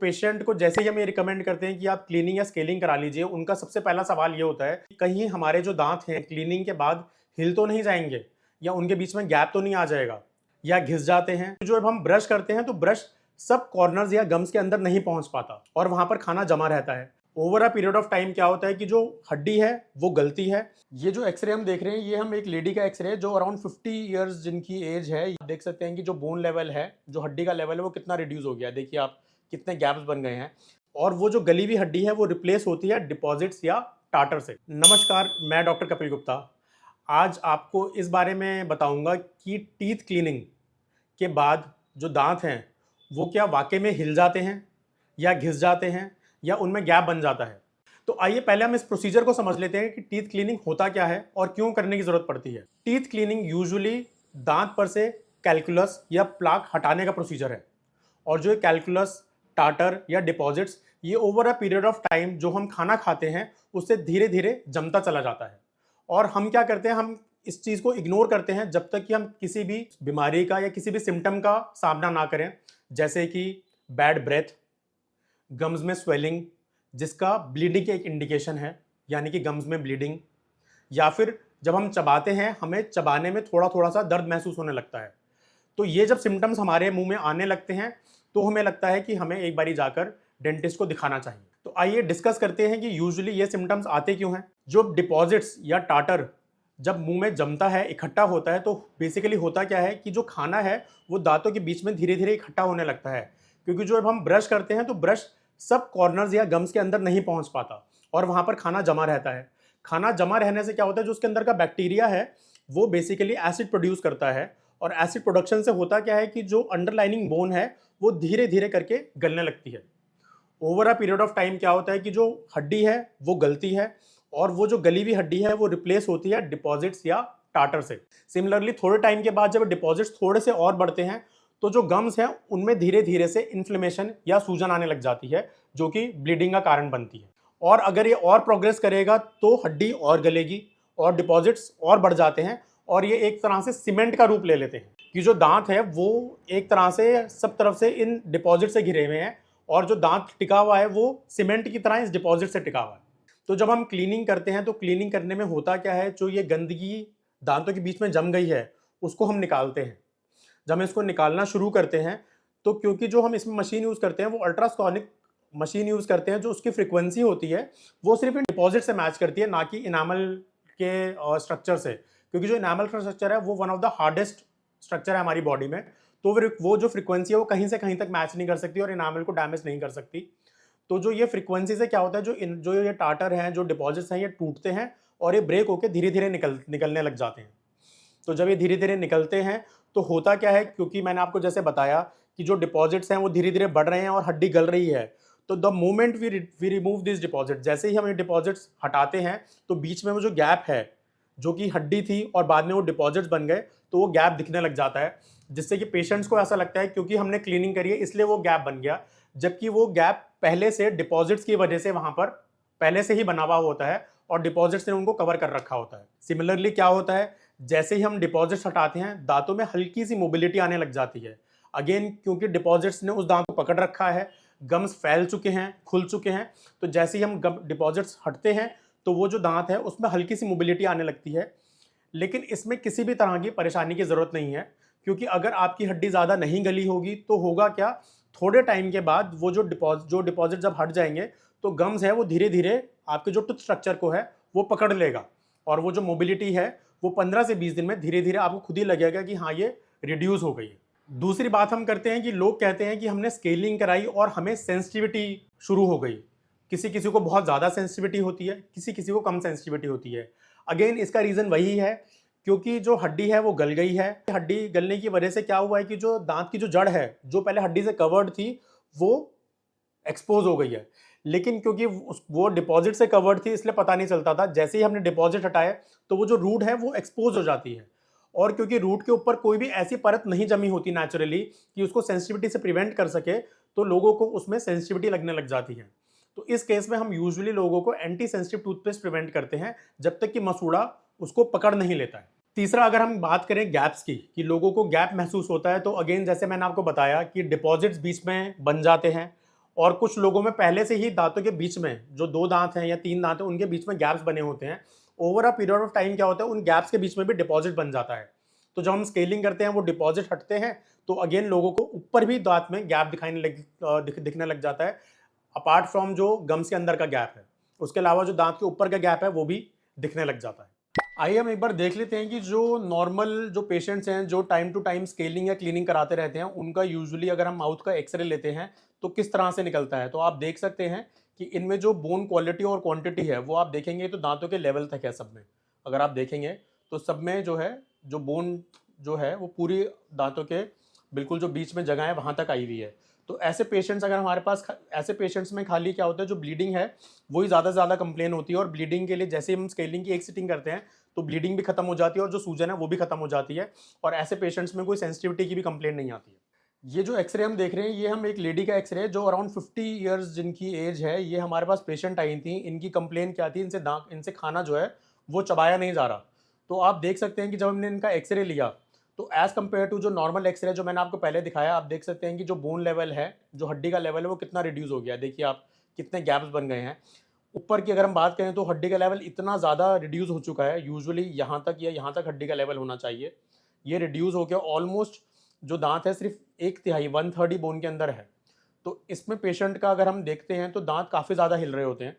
Patient को जैसे ही हम ये रिकमेंड करते हैं कि आप क्लीनिंग या स्केलिंग करा लीजिए, उनका सबसे पहला सवाल ये होता है कि कहीं हमारे जो दांत हैं क्लीनिंग के बाद हिल तो नहीं जाएंगे, या उनके बीच में गैप तो नहीं आ जाएगा, या घिस जाते हैं। जो जब हम ब्रश करते हैं तो ब्रश सब कॉर्नर्स या गम्स के अंदर नहीं पहुंच पाता और वहां पर खाना जमा रहता है। Over a period of time क्या होता है कि जो हड्डी है वो गलती है। ये जो एक्सरे हम देख रहे हैं, ये हम एक लेडी का एक्सरे है जो अराउंड 50 ईयर्स जिनकी एज है। आप देख सकते हैं कि जो बोन लेवल है, जो हड्डी का लेवल है, वो कितना रिड्यूस हो गया। देखिए आप कितने गैप्स बन गए हैं, और वो जो गली हुई हड्डी है वो रिप्लेस होती है डिपॉजिट्स या टाटर से। नमस्कार, मैं डॉक्टर कपिल गुप्ता। आज आपको इस बारे में बताऊंगा कि टीथ क्लीनिंग के बाद जो दांत हैं वो क्या वाकई में हिल जाते हैं या घिस जाते हैं या उनमें गैप बन जाता है। तो आइए पहले हम इस प्रोसीजर को समझ लेते हैं कि टीथ क्लीनिंग होता क्या है और क्यों करने की जरूरत पड़ती है। टीथ क्लीनिंग यूजुअली दांत पर से कैलकुलस या प्लाक हटाने का प्रोसीजर है, और जो कैलकुलस, टाटर या डिपॉजिट्स, ये over a period of time जो हम खाना खाते हैं उससे धीरे धीरे जमता चला जाता है। और हम क्या करते हैं, हम इस चीज को इग्नोर करते हैं जब तक कि हम किसी भी बीमारी का या किसी भी सिम्टम का सामना ना करें, जैसे कि बैड ब्रेथ, गम्स में स्वेलिंग जिसका ब्लीडिंग की एक इंडिकेशन है, यानी कि गम्स में ब्लीडिंग, या फिर जब हम चबाते हैं हमें चबाने में थोड़ा थोड़ा सा दर्द महसूस होने लगता है। तो ये जब सिम्टम्स हमारे मुंह में आने लगते हैं तो हमें लगता है कि हमें एक बारी जाकर डेंटिस्ट को दिखाना चाहिए। तो आइए डिस्कस करते हैं कि यूजुअली ये सिम्टम्स आते क्यों हैं। जो डिपॉजिट्स या टाटर जब मुंह में जमता है, इकट्ठा होता है, तो बेसिकली होता क्या है कि जो खाना है वो दांतों के बीच में धीरे धीरे इकट्ठा होने लगता है, क्योंकि जब हम ब्रश करते हैं तो ब्रश सब कॉर्नर्स या गम्स के अंदर नहीं पहुंच पाता और वहां पर खाना जमा रहता है। खाना जमा रहने से क्या होता है, जो उसके अंदर का बैक्टीरिया है वो बेसिकली एसिड प्रोड्यूस करता है, और एसिड प्रोडक्शन से होता क्या है कि जो अंडरलाइनिंग बोन है वो धीरे धीरे करके गलने लगती है। Over a period of time क्या होता है कि जो हड्डी है वो गलती है, और वो जो गली हुई हड्डी है वो रिप्लेस होती है डिपॉजिट्स या टाटर से। सिमिलरली थोड़े टाइम के बाद जब डिपॉजिट्स थोड़े से और बढ़ते हैं तो जो गम्स हैं उनमें धीरे धीरे से इन्फ्लेमेशन या सूजन आने लग जाती है, जो कि ब्लीडिंग का कारण बनती है। और अगर ये और प्रोग्रेस करेगा तो हड्डी और गलेगी और डिपॉजिट्स और बढ़ जाते हैं, और ये एक तरह से सीमेंट का रूप ले लेते हैं कि जो दांत है वो एक तरह से सब तरफ से इन डिपॉजिट से घिरे हुए हैं, और जो दांत टिका हुआ है वो सीमेंट की तरह इस डिपॉजिट से टिका हुआ है। तो जब हम क्लीनिंग करते हैं तो क्लीनिंग करने में होता क्या है, जो ये गंदगी दांतों के बीच में जम गई है उसको हम निकालते हैं। जब हम इसको निकालना शुरू करते हैं तो क्योंकि जो हम इसमें मशीन यूज करते हैं वो अल्ट्रासोनिक मशीन यूज करते हैं, जो उसकी फ्रीक्वेंसी होती है वो सिर्फ इन डिपॉजिट से मैच करती है, ना कि इनामल के स्ट्रक्चर से, क्योंकि जो इनामल का स्ट्रक्चर है वो one of the hardest structure है हमारी बॉडी में। तो फिर वो जो फ्रीक्वेंसी है वो कहीं से कहीं तक मैच नहीं कर सकती और इनामल को डैमेज नहीं कर सकती। तो जो ये फ्रीक्वेंसी से क्या होता है, जो ये टाटर हैं, जो डिपॉजिट्स हैं, ये टूटते हैं और ये ब्रेक होकर धीरे धीरे निकलने लग जाते हैं। तो जब ये धीरे धीरे निकलते हैं तो होता क्या है, क्योंकि मैंने आपको जैसे बताया कि जो डिपॉजिट्स हैं वो धीरे धीरे बढ़ रहे हैं और हड्डी गल रही है, तो the moment we remove this deposit, जैसे ही हम ये डिपॉजिट्स हटाते हैं तो बीच में वो जो गैप है, जो कि हड्डी थी और बाद में वो डिपॉजिट्स बन गए, तो वो गैप दिखने लग जाता है, जिससे कि पेशेंट्स को ऐसा लगता है क्योंकि हमने क्लीनिंग करी है इसलिए वो गैप बन गया, जबकि वो गैप पहले से डिपॉजिट्स की वजह से वहां पर पहले से ही बना हुआ होता है और डिपॉजिट्स ने उनको कवर कर रखा होता है। सिमिलरली क्या होता है, जैसे ही हम डिपॉजिट्स हटाते हैं दांतों में हल्की सी मोबिलिटी आने लग जाती है। अगेन क्योंकि डिपॉजिट्स ने उस दांत को पकड़ रखा है, गम्स फैल चुके हैं, खुल चुके हैं, तो जैसे ही हम डिपॉजिट्स हटते हैं तो वो जो दांत है उसमें हल्की सी मोबिलिटी आने लगती है। लेकिन इसमें किसी भी तरह की परेशानी की जरूरत नहीं है, क्योंकि अगर आपकी हड्डी ज्यादा नहीं गली होगी तो होगा क्या, थोड़े टाइम के बाद वो जो डिपॉजिट जब हट जाएंगे तो गम्स है वो धीरे धीरे आपके जो टूथ स्ट्रक्चर को है वो पकड़ लेगा, और वो जो मोबिलिटी है वो 15 से 20 दिन में धीरे धीरे आपको खुद ही लगेगा कि हाँ ये रिड्यूस हो गई है। दूसरी बात हम करते हैं कि लोग कहते हैं कि हमने स्केलिंग कराई और हमें सेंसिटिविटी शुरू हो गई। किसी किसी को बहुत ज़्यादा सेंसिटिविटी होती है, किसी किसी को कम सेंसिटिविटी होती है। अगेन इसका रीज़न वही है क्योंकि जो हड्डी है वो गल गई है। हड्डी गलने की वजह से क्या हुआ है कि जो दांत की जो जड़ है जो पहले हड्डी से कवर्ड थी वो एक्सपोज हो गई है, लेकिन क्योंकि वो डिपॉजिट से कवर्ड थी इसलिए पता नहीं चलता था। जैसे ही हमने डिपॉजिट हटाए तो वो जो रूट है वो एक्सपोज हो जाती है, और क्योंकि रूट के ऊपर कोई भी ऐसी परत नहीं जमी होती नेचुरली कि उसको सेंसिटिविटी से प्रिवेंट कर सके, तो लोगों को उसमें सेंसिटिविटी लगने लग जाती है। तो इस केस में हम यूजुअली लोगों को एंटी सेंसिटिव टूथपेस्ट प्रिवेंट करते हैं जब तक कि मसूड़ा उसको पकड़ नहीं लेता है। तीसरा, अगर हम बात करें गैप्स की कि लोगों को गैप महसूस होता है, तो अगेन जैसे मैंने आपको बताया कि डिपॉजिट्स बीच में बन जाते हैं और कुछ लोगों में पहले से ही दांतों के बीच में जो 2 दांत हैं या 3 दांत हैं उनके बीच में गैप्स बने होते हैं। Over a period of time क्या होता है, उन गैप्स के बीच में भी डिपॉजिट बन जाता है। तो जब हम स्केलिंग करते हैं वो डिपॉजिट हटते हैं, तो अगेन लोगों को ऊपर भी दांत में गैप दिखने लग जाता है, अपार्ट फ्रॉम जो गम्स के अंदर का गैप है। उसके अलावा जो दांत के ऊपर का गैप है वो भी दिखने लग जाता है। आइए हम एक बार देख लेते हैं कि जो नॉर्मल जो पेशेंट्स हैं जो टाइम टू टाइम स्केलिंग या क्लीनिंग कराते रहते हैं, उनका यूजुअली अगर हम माउथ का एक्सरे लेते हैं तो किस तरह से निकलता है। तो आप देख सकते हैं कि इनमें जो बोन क्वालिटी और क्वांटिटी है वो आप देखेंगे तो दांतों के लेवल तक है सब में। अगर आप देखेंगे तो सब में जो है जो बोन जो है वो पूरी दांतों के बिल्कुल जो बीच में जगह है वहां तक आई हुई है। तो ऐसे पेशेंट्स अगर हमारे पास ऐसे पेशेंट्स में खाली क्या होता है, जो ब्लीडिंग है वही ज़्यादा से ज़्यादा कंप्लेन होती है, और ब्लीडिंग के लिए जैसे हम स्केलिंग की एक सिटिंग करते हैं तो ब्लीडिंग भी खत्म हो जाती है और जो सूजन है वो भी खत्म हो जाती है, और ऐसे पेशेंट्स में कोई सेंसिटिविटी की भी कंप्लेन नहीं आती है। ये जो एक्सरे हम देख रहे हैं ये हम एक लेडी का एक्सरे है जो अराउंड 50 ईयर्स जिनकी एज है। ये हमारे पास पेशेंट आई थी, इनकी कंप्लेन क्या थी, इनसे खाना जो है वो चबाया नहीं जा रहा। तो आप देख सकते हैं कि जब हमने इनका एक्सरे लिया तो एज कम्पेयर टू जो नॉर्मल एक्सरे जो मैंने आपको पहले दिखाया, आप देख सकते हैं कि जो बोन लेवल है, जो हड्डी का लेवल है वो कितना रिड्यूस हो गया है। देखिए आप कितने गैप्स बन गए हैं। ऊपर की अगर हम बात करें तो हड्डी का लेवल इतना ज़्यादा रिड्यूस हो चुका है, यूजुअली यहाँ तक या यहाँ तक हड्डी का लेवल होना चाहिए, ये रिड्यूस हो गया ऑलमोस्ट। जो दांत है सिर्फ 1/3 1/3 ही बोन के अंदर है। तो इसमें पेशेंट का अगर हम देखते हैं तो दांत काफ़ी ज़्यादा हिल रहे होते हैं।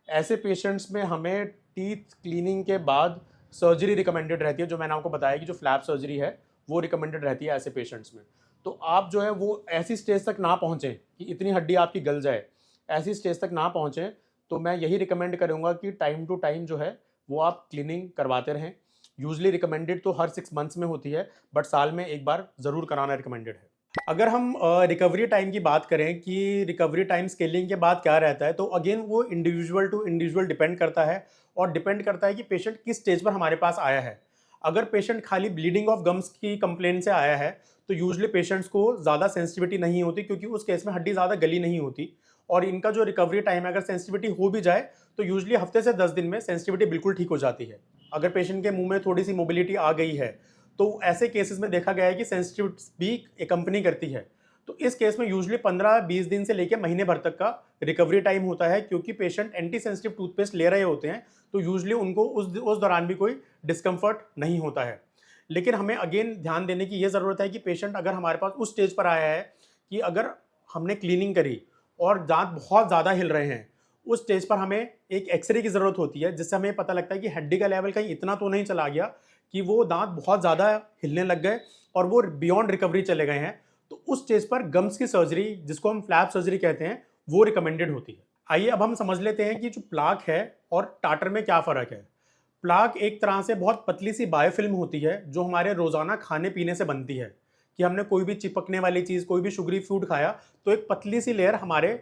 ऐसे पेशेंट्स में हमें टीथ क्लीनिंग के बाद सर्जरी रिकमेंडेड रहती है, जो मैंने आपको बताया कि जो फ्लैप सर्जरी है वो रिकमेंडेड रहती है ऐसे पेशेंट्स में। तो आप जो है वो ऐसी स्टेज तक ना पहुँचें कि इतनी हड्डी आपकी गल जाए, ऐसी स्टेज तक ना पहुँचें, तो मैं यही रिकमेंड करूँगा कि टाइम टू टाइम जो है वो आप क्लीनिंग करवाते रहें। यूजुअली रिकमेंडेड तो हर 6 मंथ्स में होती है, बट साल में एक बार ज़रूर कराना रिकमेंडेड है। अगर हम रिकवरी टाइम की बात करें कि रिकवरी टाइम स्केलिंग के बाद क्या रहता है, तो अगेन वो इंडिविजुअल टू इंडिविजुअल डिपेंड करता है, और डिपेंड करता है कि पेशेंट किस स्टेज पर हमारे पास आया है। अगर पेशेंट खाली ब्लीडिंग ऑफ गम्स की कंप्लेन से आया है तो यूजुअली पेशेंट्स को ज़्यादा सेंसिटिविटी नहीं होती, क्योंकि उस केस में हड्डी ज़्यादा गली नहीं होती, और इनका जो रिकवरी टाइम है अगर सेंसिटिविटी हो भी जाए तो यूजुअली हफ्ते से 10 दिन में सेंसिटिविटी बिल्कुल ठीक हो जाती है। अगर पेशेंट के मुंह में थोड़ी सी मोबिलिटी आ गई है तो ऐसे केसेस में देखा गया है कि सेंसिटिविटी भी एकम्पनी करती है। तो इस केस में यूजुअली 15-20 दिन से लेकर महीने भर तक का रिकवरी टाइम होता है, क्योंकि पेशेंट एंटी सेंसिटिव टूथपेस्ट ले रहे होते हैं, तो यूजुअली उनको उस दौरान भी कोई डिस्कम्फर्ट नहीं होता है। लेकिन हमें अगेन ध्यान देने की ये ज़रूरत है कि पेशेंट अगर हमारे पास उस स्टेज पर आया है कि अगर हमने क्लीनिंग करी और दांत बहुत ज़्यादा हिल रहे हैं, उस स्टेज पर हमें एक एक्सरे की ज़रूरत होती है, जिससे हमें पता लगता है कि हड्डी का लेवल कहीं इतना तो नहीं चला गया कि वो दांत बहुत ज़्यादा हिलने लग गए और वो बियॉन्ड रिकवरी चले गए हैं। तो उस स्टेज पर गम्स की सर्जरी, जिसको हम फ्लैप सर्जरी कहते हैं, वो रिकमेंडेड होती है। आइए अब हम समझ लेते हैं कि जो प्लाक है और टाटर में क्या फ़र्क है। प्लाक एक तरह से बहुत पतली सी बायोफिल्म होती है जो हमारे रोज़ाना खाने पीने से बनती है, कि हमने कोई भी चिपकने वाली चीज़, कोई भी शुगरी फूड खाया तो एक पतली सी लेयर हमारे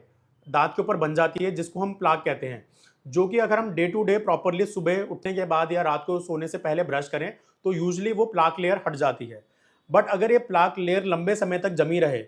दांत के ऊपर बन जाती है, जिसको हम प्लाक कहते हैं। जो कि अगर हम डे टू डे प्रॉपरली सुबह उठने के बाद या रात को सोने से पहले ब्रश करें तो यूजुअली वो प्लाक लेयर हट जाती है। बट अगर ये प्लाक लेयर लंबे समय तक जमी रहे,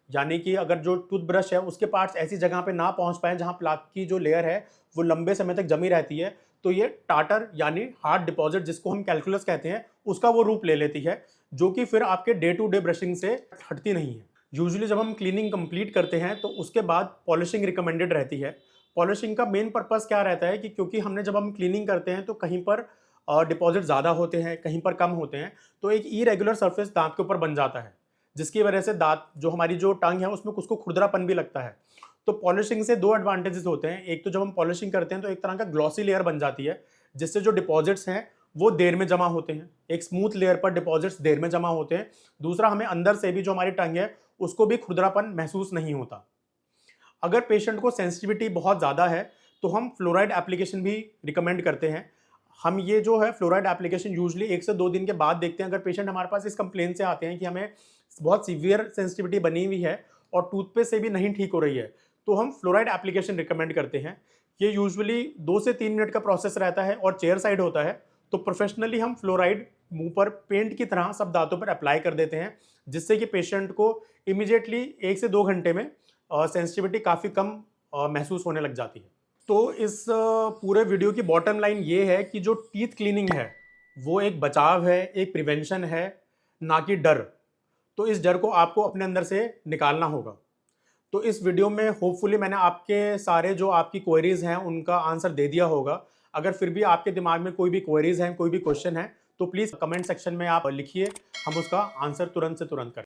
यानी कि अगर जो टूथब्रश है उसके पार्ट्स ऐसी जगह पे ना पहुंच पाए जहां प्लाक की जो लेयर है वो लंबे समय तक जमी रहती है, तो ये टाटर यानी हार्ड डिपॉजिट, जिसको हम कैलकुलस कहते हैं, उसका वो रूप ले लेती है, जो कि फिर आपके डे टू डे ब्रशिंग से हटती नहीं है। यूजुअली जब हम क्लीनिंग कंप्लीट करते हैं तो उसके बाद पॉलिशिंग रिकमेंडेड रहती है। पॉलिशिंग का मेन पर्पस क्या रहता है कि क्योंकि हमने जब हम क्लीनिंग करते हैं तो कहीं पर डिपॉजिट ज़्यादा होते हैं, कहीं पर कम होते हैं, तो एक इरेगुलर सरफेस दांत के ऊपर बन जाता है, जिसकी वजह से दांत जो हमारी जो टंग है उसमें उसको खुरदरापन भी लगता है। तो पॉलिशिंग से 2 एडवांटेजेस होते हैं। एक तो जब हम पॉलिशिंग करते हैं तो एक तरह का ग्लॉसी लेयर बन जाती है, जिससे जो डिपॉजिट्स हैं वो देर में जमा होते हैं। एक स्मूथ लेयर पर डिपॉजिट्स देर में जमा होते हैं। दूसरा, हमें अंदर से भी जो हमारी टंग है उसको भी खुरदरापन महसूस नहीं होता। अगर पेशेंट को सेंसिटिविटी बहुत ज़्यादा है तो हम फ्लोराइड एप्लीकेशन भी रिकमेंड करते हैं। हम ये जो है फ्लोराइड एप्लीकेशन यूजुअली 1 से 2 दिन के बाद देखते हैं। अगर पेशेंट हमारे पास इस कंप्लेन से आते हैं कि हमें बहुत सीवियर सेंसिटिविटी बनी हुई है और टूथपेस्ट से भी नहीं ठीक हो रही है, तो हम फ्लोराइड एप्लीकेशन रिकमेंड करते हैं। ये यूजुअली 2 से 3 मिनट का प्रोसेस रहता है और चेयर साइड होता है। तो प्रोफेशनली हम फ्लोराइड मुंह पर पेंट की तरह सब दांतों पर अप्लाई कर देते हैं, जिससे कि पेशेंट को इमीडिएटली 1 से 2 घंटे में सेंसिटिविटी काफ़ी कम महसूस होने लग जाती है। तो इस पूरे वीडियो की बॉटम लाइन ये है कि जो टीथ क्लीनिंग है वो एक बचाव है, एक प्रिवेंशन है, ना कि डर। तो इस डर को आपको अपने अंदर से निकालना होगा। तो इस वीडियो में होपफुली मैंने आपके सारे जो आपकी क्वेरीज हैं उनका आंसर दे दिया होगा। अगर फिर भी आपके दिमाग में कोई भी क्वेरीज हैं, कोई भी क्वेश्चन है, तो प्लीज़ कमेंट सेक्शन में आप लिखिए, हम उसका आंसर तुरंत से तुरंत करें।